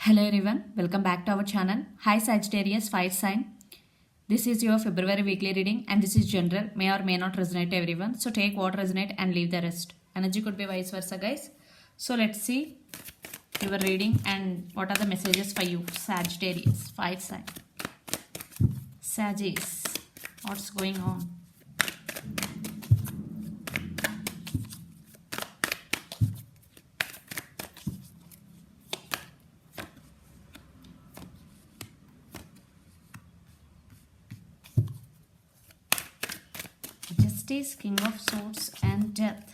Hello everyone, welcome back to our channel. Hi Sagittarius Fire Sign. This is your February weekly reading and this is general, may or may not resonate to everyone. So take what resonate and leave the rest. Energy could be vice versa guys. So let's see your reading and what are the messages for you Sagittarius Fire Sign. Sagittarius, what's going on? Justice, King of Swords and Death.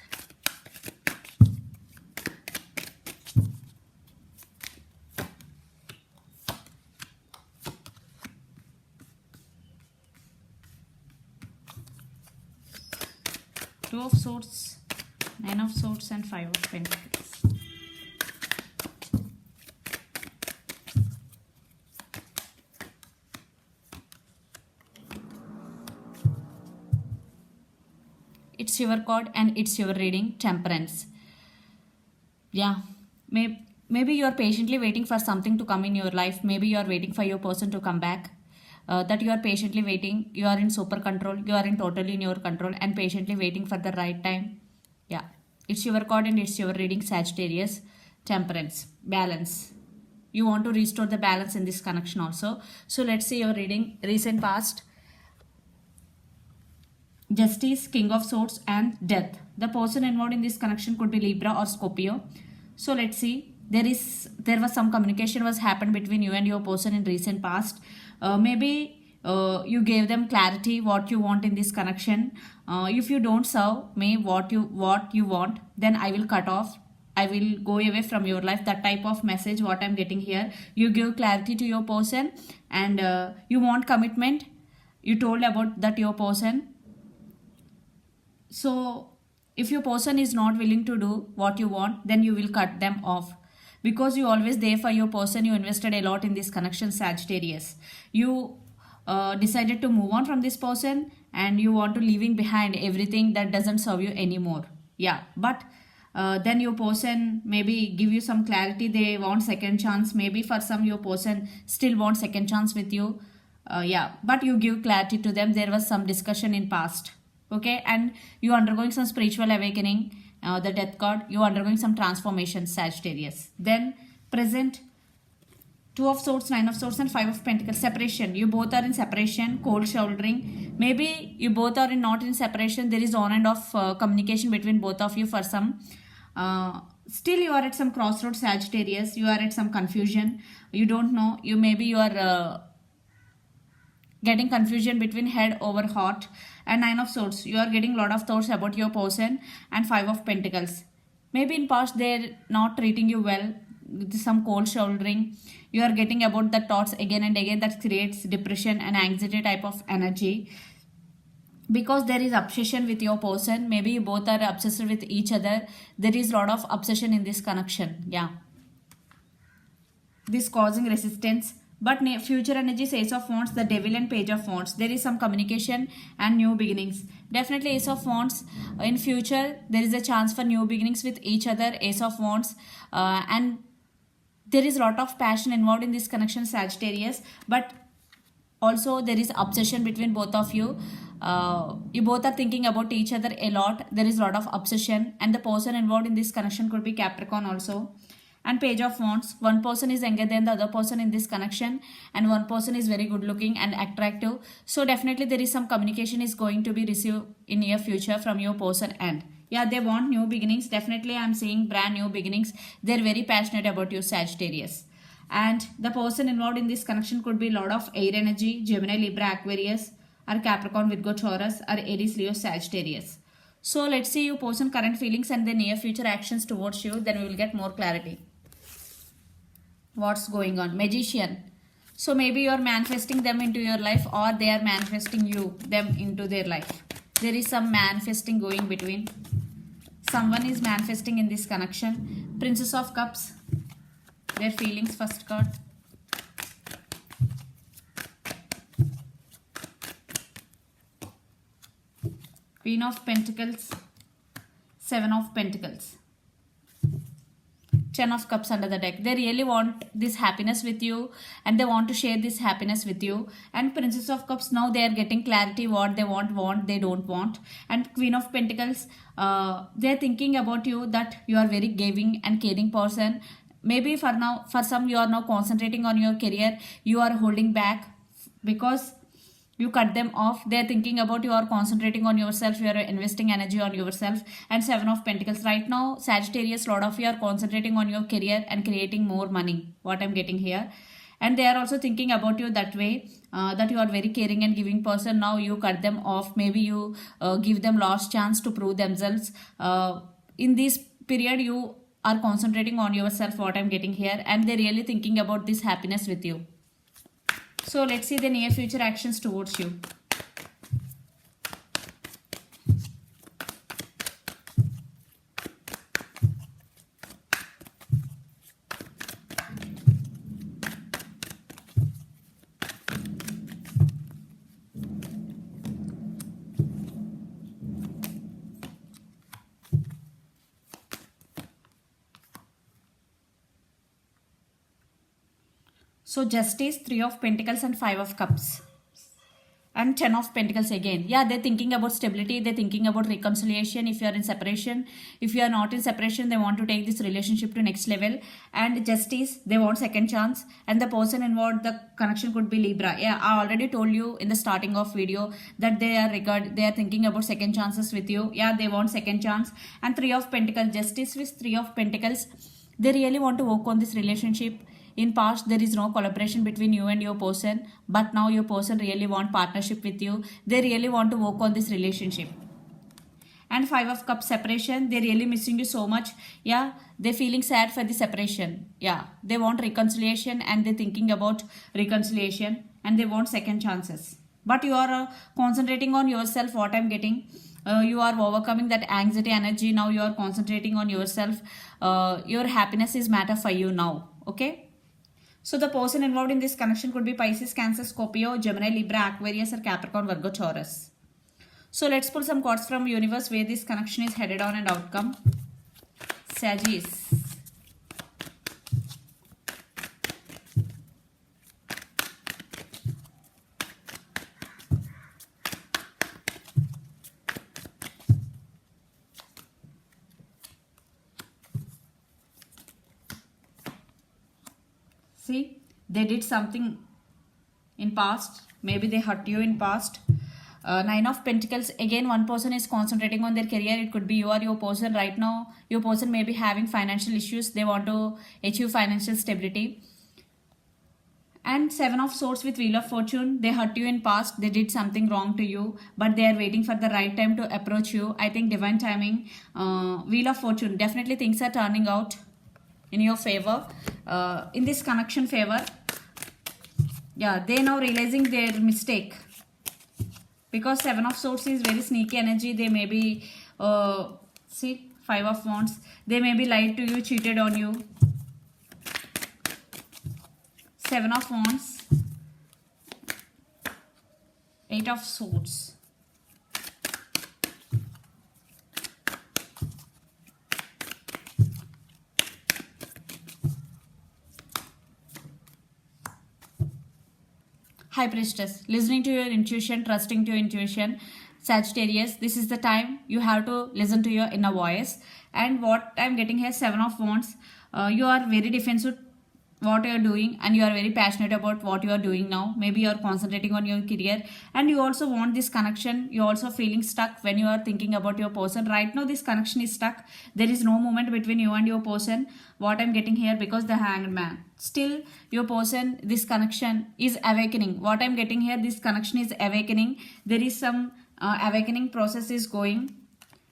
Two of Swords, Nine of Swords and Five of Pentacles. It's your card and it's your reading, Temperance. Yeah, maybe you are patiently waiting for something to come in your life. Maybe you are waiting for your person to come back. That you are patiently waiting. You are in super control. You are in totally in your control and patiently waiting for the right time. Yeah, it's your card and it's your reading, Sagittarius. Temperance, balance. You want to restore the balance in this connection also. So let's see your reading, recent past. Justice, King of Swords and Death. The person involved in this connection could be Libra or Scorpio. So let's see. There was some communication was happened between you and your person in recent past. Maybe you gave them clarity what you want in this connection. If you don't serve me what you want, then I will cut off. I will go away from your life. That type of message what I'm getting here. You give clarity to your person and you want commitment. You told about that your person. So if your person is not willing to do what you want, then you will cut them off. Because you always there for your person, you invested a lot in this connection, Sagittarius. You decided to move on from this person and you want to leaving behind everything that doesn't serve you anymore. Yeah, but then your person maybe give you some clarity. They want second chance. Maybe for some your person still want second chance with you. Yeah, but you give clarity to them. There was some discussion in past. Okay, and you undergoing some spiritual awakening, the Death card. You undergoing some transformation, Sagittarius. Then present, Two of Swords, Nine of Swords and Five of Pentacles. Separation. You both are in separation, cold shouldering. Maybe you both are not in separation. There is on and off communication between both of you for some. Still you are at some crossroads, Sagittarius. You are at some confusion. You don't know. You are getting confusion between head over heart. And Nine of Swords, you are getting a lot of thoughts about your person. And Five of Pentacles, maybe in past they're not treating you well, with some cold shouldering. You are getting about the thoughts again and again. That creates depression and anxiety type of energy, because there is obsession with your person. Maybe you both are obsessed with each other. There is a lot of obsession in this connection. Yeah, this causing resistance. But future energy, Ace of Wands, the Devil and Page of Wands. There is some communication and new beginnings. Definitely Ace of Wands. In future, there is a chance for new beginnings with each other. Ace of Wands. And there is a lot of passion involved in this connection, Sagittarius. But also there is obsession between both of you. You both are thinking about each other a lot. There is a lot of obsession. And the person involved in this connection could be Capricorn also. And Page of Wands, one person is younger than the other person in this connection and one person is very good looking and attractive. So definitely there is some communication is going to be received in near future from your person. And yeah, they want new beginnings. Definitely I'm seeing brand new beginnings. They're very passionate about you, Sagittarius. And the person involved in this connection could be a lot of air energy, Gemini, Libra, Aquarius, or Capricorn, Virgo, Taurus, or Aries, Leo, Sagittarius. So let's see your person current feelings and the near future actions towards you. Then we will get more clarity. What's going on? Magician. So maybe you are manifesting them into your life or they are manifesting them into their life. There is some manifesting going between. Someone is manifesting in this connection. Princess of Cups. Their feelings, first card. Queen of Pentacles. Seven of Pentacles. Ten of Cups under the deck. They really want this happiness with you and they want to share this happiness with you. And Princess of Cups, now they are getting clarity what they want, they don't want. And Queen of Pentacles, they are thinking about you that you are very giving and caring person. Maybe for now, for some, you are now concentrating on your career. You are holding back because you cut them off. They're thinking about you are concentrating on yourself, you are investing energy on yourself. And Seven of Pentacles, right now Sagittarius, lot of you are concentrating on your career and creating more money, what I'm getting here. And they are also thinking about you that way, that you are very caring and giving person. Now you cut them off. Maybe you give them last chance to prove themselves. In this period you are concentrating on yourself, what I'm getting here. And they're really thinking about this happiness with you. So let's see the near future actions towards you. So Justice, Three of Pentacles and Five of Cups. And Ten of Pentacles again. Yeah, they're thinking about stability. They're thinking about reconciliation. If you are in separation, if you are not in separation, they want to take this relationship to next level. And Justice, they want second chance. And the person involved, the connection could be Libra. Yeah, I already told you in the starting of video that they are thinking about second chances with you. Yeah, they want second chance. And Three of Pentacles, Justice with Three of Pentacles. They really want to work on this relationship. In past, there is no collaboration between you and your person, but now your person really want partnership with you. They really want to work on this relationship. And Five of Cups, separation. They really missing you so much. Yeah, they feeling sad for the separation. Yeah, they want reconciliation and they thinking about reconciliation and they want second chances. But you are concentrating on yourself, what I'm getting. You are overcoming that anxiety energy. Now you are concentrating on yourself. Your happiness is matter for you now. Okay. So the person involved in this connection could be Pisces, Cancer, Scorpio, Gemini, Libra, Aquarius or Capricorn, Virgo, Taurus. So let's pull some cards from universe where this connection is headed on and outcome. Sagittarius. See, they did something in past. Maybe they hurt you in past. Nine of Pentacles. Again, one person is concentrating on their career. It could be you or your person right now. Your person may be having financial issues. They want to achieve financial stability. And Seven of Swords with Wheel of Fortune. They hurt you in past. They did something wrong to you. But they are waiting for the right time to approach you. I think divine timing. Wheel of Fortune. Definitely things are turning out in your favor. In this connection favor. Yeah, they now realizing their mistake. Because Seven of Swords is very sneaky energy. They may be, see, Five of Wands. They may be lied to you, cheated on you. Seven of Wands. Eight of Swords. High Priestess, listening to your intuition, trusting to your intuition. Sagittarius, this is the time you have to listen to your inner voice. And what I'm getting here, Seven of Wands, you are very defensive what you are doing and you are very passionate about what you are doing now. Maybe you are concentrating on your career and you also want this connection. You also feeling stuck when you are thinking about your person. Right now this connection is stuck. There is no movement between you and your person. What I'm getting here, because the Hanged Man. Still your person, this connection is awakening. What I'm getting here, this connection is awakening. There is some awakening process is going.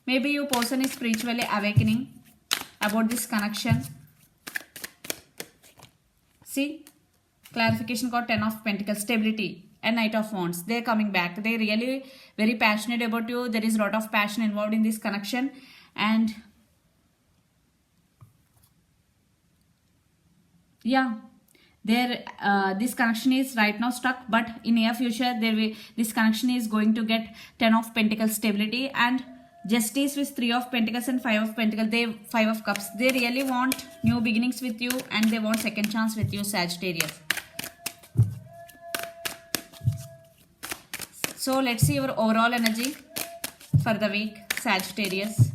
Maybe your person is spiritually awakening about this connection. See, clarification got 10 of Pentacles, stability and Knight of Wands. They're coming back. They're really very passionate about you. There is a lot of passion involved in this connection. And yeah, this connection is right now stuck, but in near future this connection is going to get 10 of Pentacles, stability and Justice with 3 of Pentacles and 5 of Pentacles. 5 of Cups. They really want new beginnings with you and they want second chance with you, Sagittarius. So let's see your overall energy for the week, Sagittarius.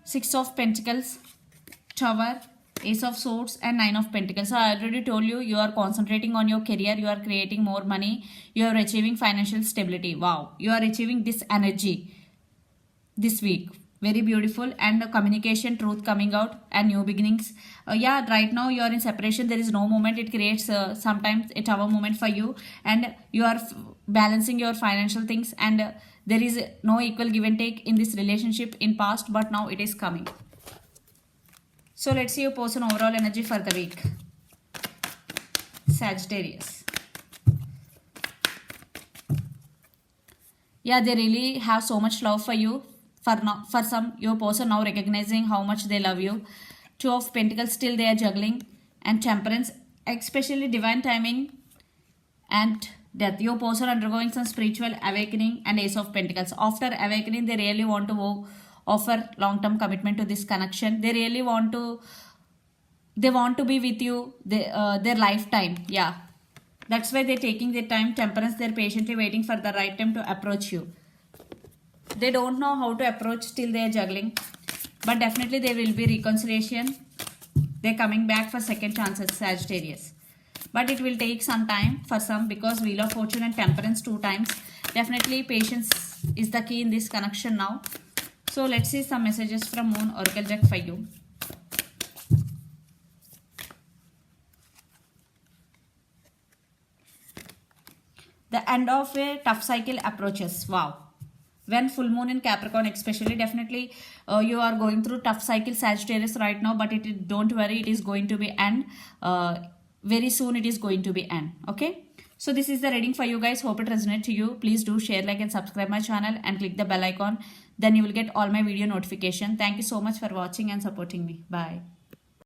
6 of Pentacles, Tower, Ace of Swords and 9 of Pentacles. So I already told you, you are concentrating on your career, you are creating more money, you are achieving financial stability. Wow, you are achieving this energy this week. Very beautiful. And communication, truth coming out and new beginnings. Yeah, right now you are in separation. There is no moment. It creates sometimes a tower moment for you, and you are balancing your financial things, and there is no equal give and take in this relationship in past, but now it is coming. So let's see your person overall energy for the week, Sagittarius. Yeah, they really have so much love for you. For some, your person now recognizing how much they love you. 2 of Pentacles, still they are juggling. And Temperance, especially divine timing and death. Your person undergoing some spiritual awakening. And Ace of Pentacles. After awakening, they really want to offer long-term commitment to this connection. They really want to be with you their lifetime. Yeah, that's why they're taking their time. Temperance, they're patiently waiting for the right time to approach you. They don't know how to approach, still they are juggling. But definitely there will be reconciliation. They're coming back for second chances, Sagittarius. But it will take some time for some, because Wheel of Fortune and Temperance 2 times. Definitely patience is the key in this connection now. So let's see some messages from Moon Oracle deck for you. The end of a tough cycle approaches. Wow. When full moon in Capricorn especially, definitely you are going through tough cycle, Sagittarius, right now, but don't worry, it is going to be end. Very soon it is going to be end. Okay, so this is the reading for you guys. Hope it resonates to you. Please do share, like and subscribe my channel and click the bell icon. Then you will get all my video notification. Thank you so much for watching and supporting me. Bye.